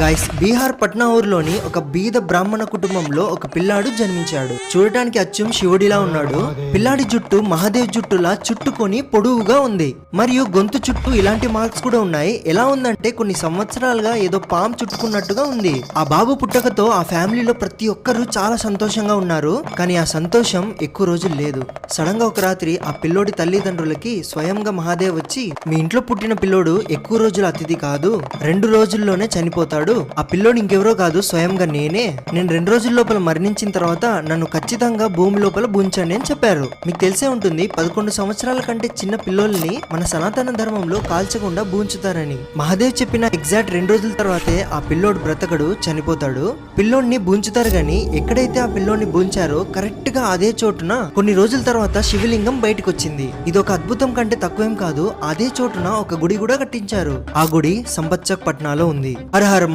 Guys, Bihar Patna ఊర్లోని ఒక బీద బ్రాహ్మణ కుటుంబంలో ఒక పిల్లాడు జన్మించాడు. చూడటానికి అచ్చం శివుడిలా ఉన్నాడు. పిల్లాడి జుట్టు మహాదేవ్ జుట్టులా చుట్టుకొని పొడవుగా ఉంది. మరియు గొంతు చుట్టూ ఇలాంటి మార్క్స్ కూడా ఉన్నాయి. ఎలా ఉందంటే కొన్ని సంవత్సరాలుగా ఏదో పాము చుట్టుకున్నట్టుగా ఉంది. ఆ బాబు పుట్టకతో ఆ ఫ్యామిలీలో ప్రతి ఒక్కరూ చాలా సంతోషంగా ఉన్నారు. కానీ ఆ సంతోషం ఎక్కువ రోజులు లేదు. సడన్ గా ఒక రాత్రి ఆ పిల్లోడి తల్లిదండ్రులకి స్వయంగా మహాదేవ్ వచ్చి, మీ ఇంట్లో పుట్టిన పిల్లోడు ఎక్కువ రోజుల అతిథి కాదు, 2 రోజుల్లోనే చనిపోతాడు. ఆ పిల్లోడు ఇంకెవరో కాదు, స్వయంగా నేనే. నేను 2 రోజుల లోపల మరణించిన తర్వాత నన్ను ఖచ్చితంగా భూమి లోపల బుంచండి అని చెప్పారు. మీకు తెలిసే ఉంటుంది, 11 సంవత్సరాల కంటే చిన్న పిల్లోల్ని మన సనాతన ధర్మంలో కాల్చకుండా బూంచుతారని. మహాదేవ్ చెప్పిన ఎగ్జాక్ట్ 2 రోజుల తర్వాతే ఆ పిల్లోడు బ్రతకడు, చనిపోతాడు. పిల్లోడిని బూంచుతారు గాని ఎక్కడైతే ఆ పిల్లోడిని బూంచారో కరెక్ట్ గా అదే చోటున కొన్ని రోజుల తర్వాత శివలింగం బయటకు వచ్చింది. ఇది ఒక అద్భుతం కంటే తక్కువేం కాదు. అదే చోటున ఒక గుడి కూడా కట్టించారు. ఆ గుడి సంపత్చక్ పట్నాలో ఉంది. హర హర